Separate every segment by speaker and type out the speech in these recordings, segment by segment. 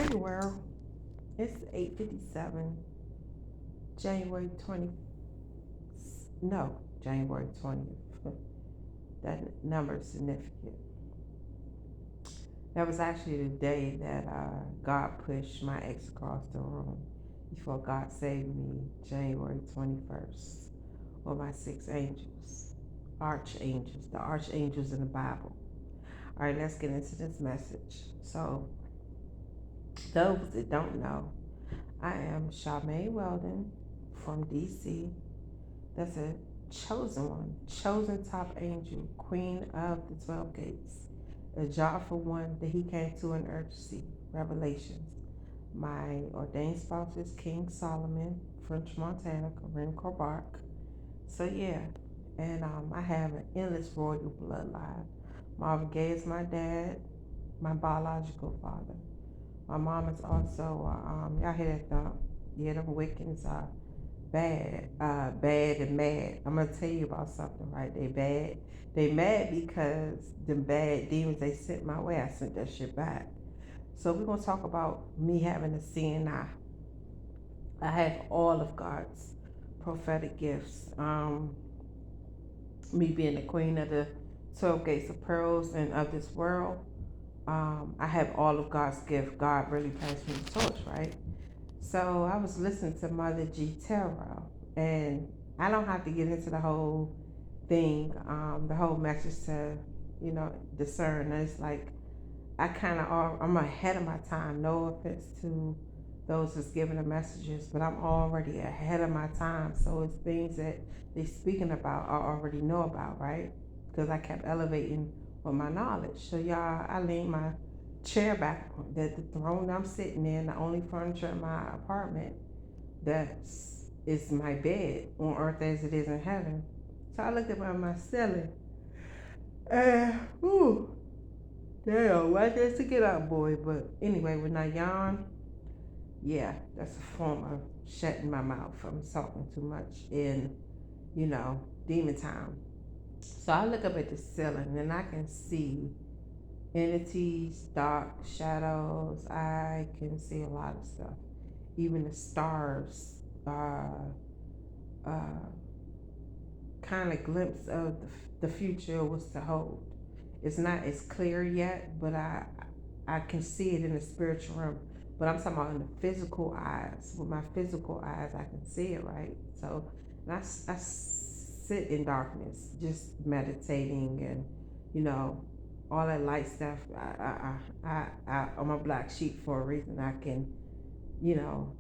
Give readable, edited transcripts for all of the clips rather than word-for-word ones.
Speaker 1: Hey world, it's 8:57, January 20, no, January 20th. That number is significant. That was actually the day that God pushed my ex across the room before God saved me, January 21st, with my six angels, archangels, the archangels in the Bible. All right, let's get into this message. So, those that don't know, I am Charmaine Weldon from DC. That's a chosen one, chosen top angel, queen of the 12 gates, a job for one that he came to in urgency. Revelations. My ordained spouse is King Solomon, French Montana, Corinne Corbark. So yeah, and I have an endless royal bloodline. Marvin Gaye is my dad, my biological father. My mom is also, y'all hear that thump? Yeah, them Wiccans are bad and mad. I'm gonna tell you about something, right? They bad. They mad because the bad demons they sent my way, I sent that shit back. So we're gonna talk about me having a CNI. I have all of God's prophetic gifts. Me being the queen of the 12 gates of pearls and of this world. I have all of God's gift. God really passed me the torch, right? So I was listening to Mother G Tarot, and I don't have to get into the whole thing, the whole message to, discern. It's like I'm ahead of my time. No offense to those that's giving the messages, but I'm already ahead of my time. So it's things that they speaking about I already know about, right? Because I kept elevating with my knowledge. So y'all, I leaned my chair back, that the throne I'm sitting in, the only furniture in my apartment, that's is my bed on earth as it is in heaven. So I looked up at my ceiling, and ooh, damn, why just to get up, boy? But anyway, when I yawn, yeah, that's a form of shutting my mouth. I'm talking too much in, demon time. So I look up at the ceiling and I can see entities, dark shadows. I can see a lot of stuff. Even the stars, uh, kind of glimpse of the future was to hold. It's not as clear yet, but I can see it in the spiritual realm. But I'm talking about in the physical eyes. With my physical eyes, I can see it, right? So I sit in darkness, just meditating and, you know, all that light stuff. I'm a black sheep for a reason. I can, you know,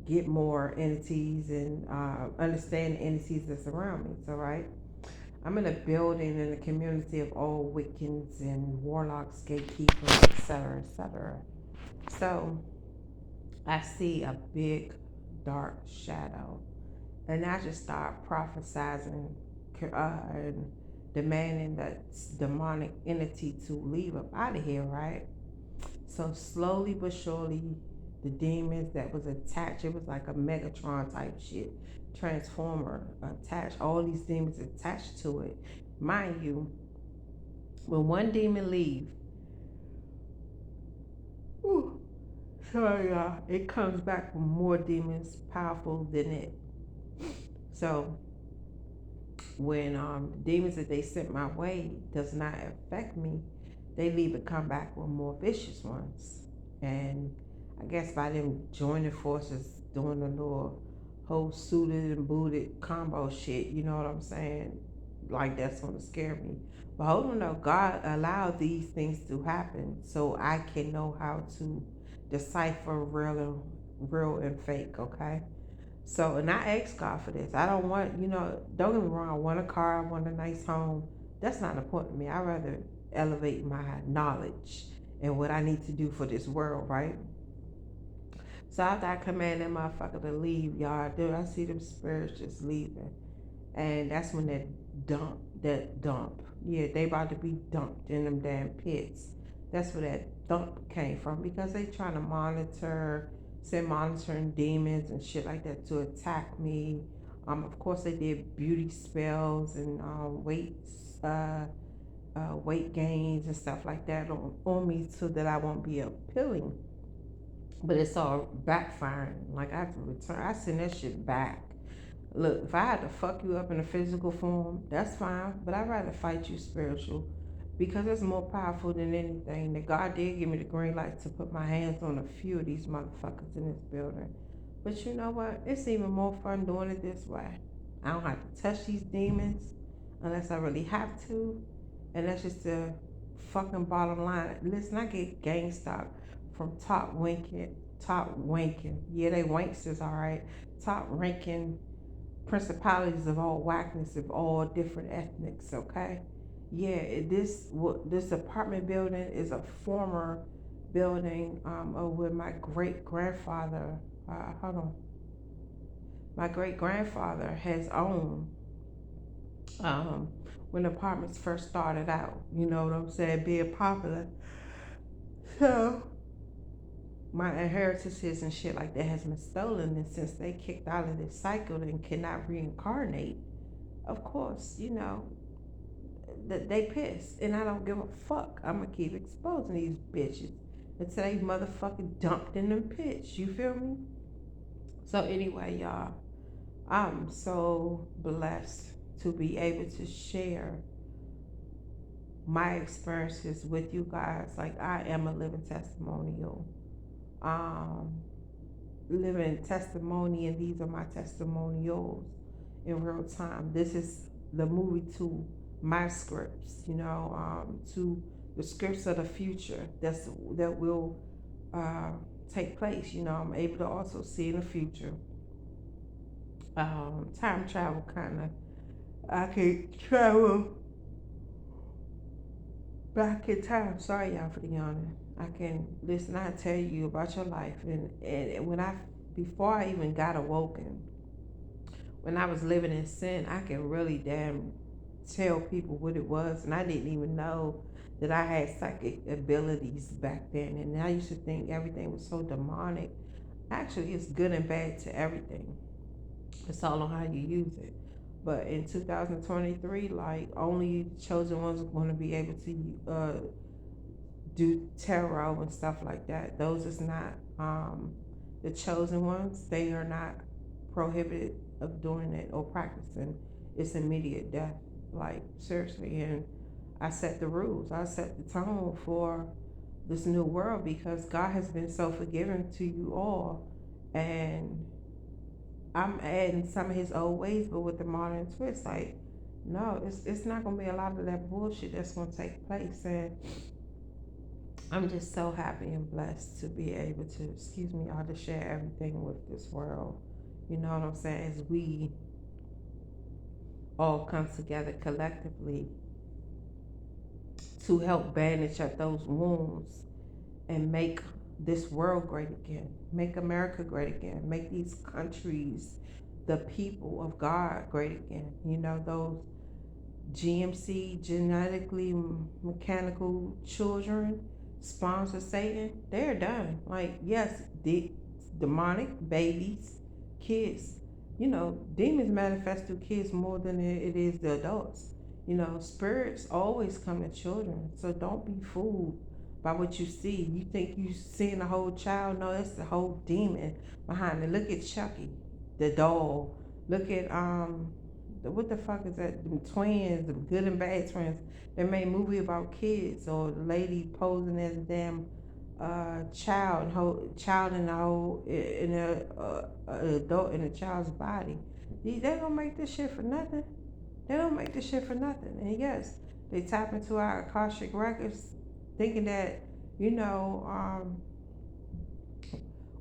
Speaker 1: get more entities and understand the entities that's around me. So, right? I'm in a building in a community of old Wiccans and warlocks, gatekeepers, etc., etc. So I see a big dark shadow, and I just start prophesizing and demanding that demonic entity to leave up out of here, right? So slowly but surely, the demons that was attached, it was like a Megatron type shit, Transformer attached, all these demons attached to it. Mind you, when one demon leave, whew, sorry y'all, it comes back with more demons powerful than it. So when the demons that they sent my way does not affect me, they leave and come back with more vicious ones. And I guess by them joining forces, doing the little whole suited and booted combo shit, you know what I'm saying? Like that's gonna scare me. But hold on though, God allowed these things to happen so I can know how to decipher real and fake, okay? So, and I asked God for this. I don't want, don't get me wrong, I want a car, I want a nice home. That's not important to me. I'd rather elevate my knowledge and what I need to do for this world, right? So after I command that motherfucker to leave, y'all, dude, I see them spirits just leaving. And that's when that dump. Yeah, they about to be dumped in them damn pits. That's where that dump came from because they trying to send monitoring demons and shit like that to attack me. Of course they did beauty spells and weight gains and stuff like that on me so that I won't be appealing but it's all backfiring. Like I have to return. I send that shit back. Look, if I had to fuck you up in a physical form, that's fine. But I'd rather fight you spiritual because it's more powerful than anything. That God did give me the green light to put my hands on a few of these motherfuckers in this building. But you know what? It's even more fun doing it this way. I don't have to touch these demons unless I really have to. And that's just the fucking bottom line. Listen, I get gang stock from top wanking. Yeah, they wanksters, all right. Top ranking principalities of all whackness of all different ethnics. Okay, yeah. This apartment building is a former building of where my great grandfather. Hold on, my great grandfather has owned um, when apartments first started out. You know what I'm saying? Being popular. So my inheritances and shit like that has been stolen, and since they kicked out of this cycle and cannot reincarnate, of course, you know, that they pissed, and I don't give a fuck. I'ma keep exposing these bitches until they motherfucking dumped in them pits. You feel me? So anyway, y'all, I'm so blessed to be able to share my experiences with you guys. Like I am a living testimonial. Um, living testimony, and these are my testimonials in real time. This is the movie to my scripts, to the scripts of the future that will uh, take place. I'm able to also see in the future. Time travel kind of. I can travel back in time. Sorry, y'all, for the yawning. I can listen. I tell you about your life, and when I before I even got awoken, when I was living in sin, I can really damn tell people what it was, and I didn't even know that I had psychic abilities back then. And I used to think everything was so demonic. Actually, it's good and bad to everything. It's all on how you use it. But in 2023, like only chosen ones are going to be able to do tarot and stuff like that. Those is not the chosen ones. They are not prohibited of doing it or practicing. It's immediate death. Like seriously, and I set the rules. I set the tone for this new world because God has been so forgiving to you all, and I'm adding some of His old ways, but with the modern twist. Like, no, it's not gonna be a lot of that bullshit that's gonna take place, and I'm just so happy and blessed to be able to, excuse me, all to share everything with this world. You know what I'm saying? As we all come together collectively to help bandage up those wounds and make this world great again, make America great again, make these countries, the people of God great again. Those GMC, genetically mechanical children, spawns of Satan, they're done. Like, yes, demonic babies, kids. Demons manifest through kids more than it is the adults. Spirits always come to children, so don't be fooled by what you see. You think you seeing a whole child? No, that's the whole demon behind it. Look at Chucky, the doll. Look at what the fuck is that? The twins, the good and bad twins. They made a movie about kids, or the lady posing as a damn child in a whole in a adult in a child's body. They don't make this shit for nothing. They don't make this shit for nothing. And yes, they tap into our Akashic records, thinking that you know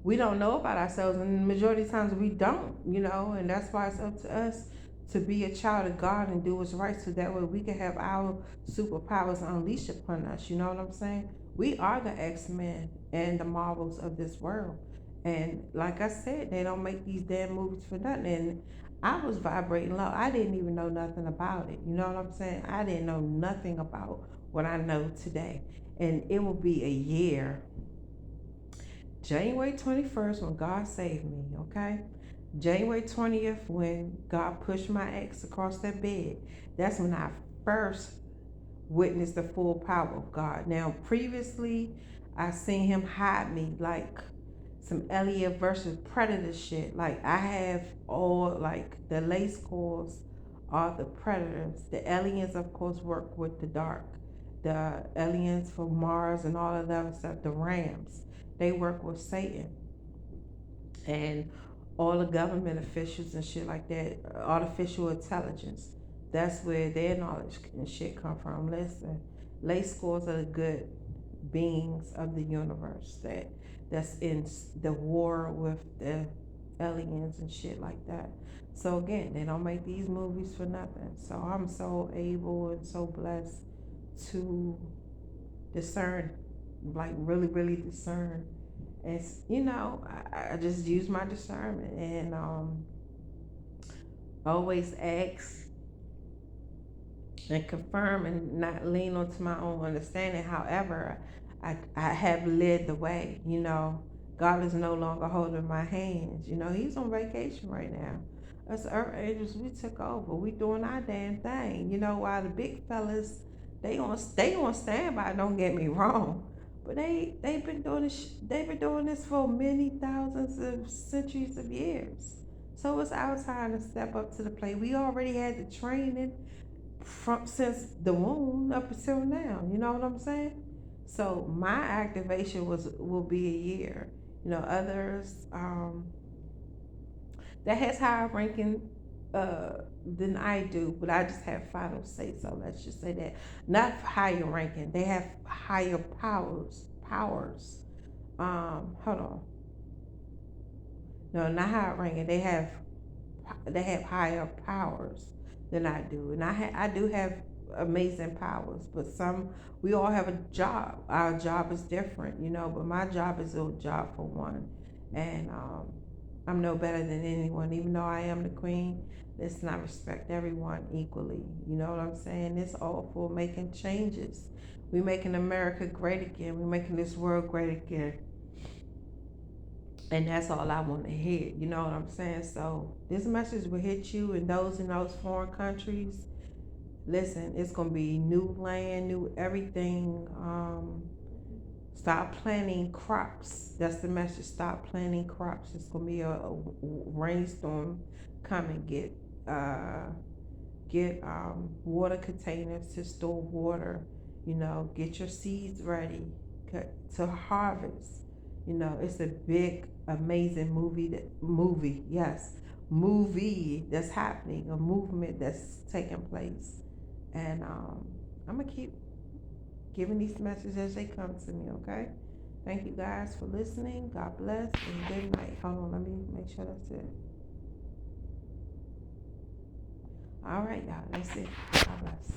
Speaker 1: we don't know about ourselves, and the majority of times we don't, and that's why it's up to us to be a child of God and do what's right, so that way we can have our superpowers unleashed upon us. You know what I'm saying? We are the X-Men and the Marvels of this world. And like I said, they don't make these damn movies for nothing. And I was vibrating low. I didn't even know nothing about it. You know what I'm saying? I didn't know nothing about what I know today. And it will be a year, January 21st, when God saved me, okay? January 20th, when God pushed my ex across that bed. That's when I first witnessed the full power of God. Now, previously, I seen Him hide me like some alien versus predator shit. Like I have all like the lace cores are the predators. The aliens of course work with the dark. The aliens from Mars and all of that stuff, the Rams, they work with Satan. And all the government officials and shit like that, artificial intelligence. That's where their knowledge and shit come from. Listen, lace scores are the good beings of the universe that's in the war with the aliens and shit like that. So again, they don't make these movies for nothing. So I'm so able and so blessed to discern, like really, really discern. And I just use my discernment and always ask and confirm and not lean onto my own understanding. However, I have led the way. God is no longer holding my hands. He's on vacation right now. Us Earth Angels, we took over. We doing our damn thing. While the big fellas, they on standby. Don't get me wrong, but they've been doing this. They've been doing this for many thousands of centuries of years. So it's our time to step up to the plate. We already had the training from since the womb up until now. You know what I'm saying? So my activation will be a year. Others that has higher ranking than I do, but I just have final say. So let's just say that not higher ranking. They have higher powers. Powers. Hold on. No, not higher ranking. They have higher powers than I do, and I do have amazing powers. But we all have a job. Our job is different, But my job is a job for one, and I'm no better than anyone, even though I am the queen. Let's not respect everyone equally. You know what I'm saying? It's all for making changes. We making America great again. We making this world great again. And that's all I want to hear. You know what I'm saying? So this message will hit you and those in those foreign countries. Listen, it's gonna be new land, new everything. Stop planting crops. That's the message. Stop planting crops. It's gonna be a rainstorm coming. Get water containers to store water. Get your seeds ready to harvest. It's a big, amazing movie that's happening, a movement that's taking place. And I'm gonna keep giving these messages as they come to me, okay? Thank you guys for listening. God bless and good night. Hold on, let me make sure that's it. All right, y'all, that's it. God bless.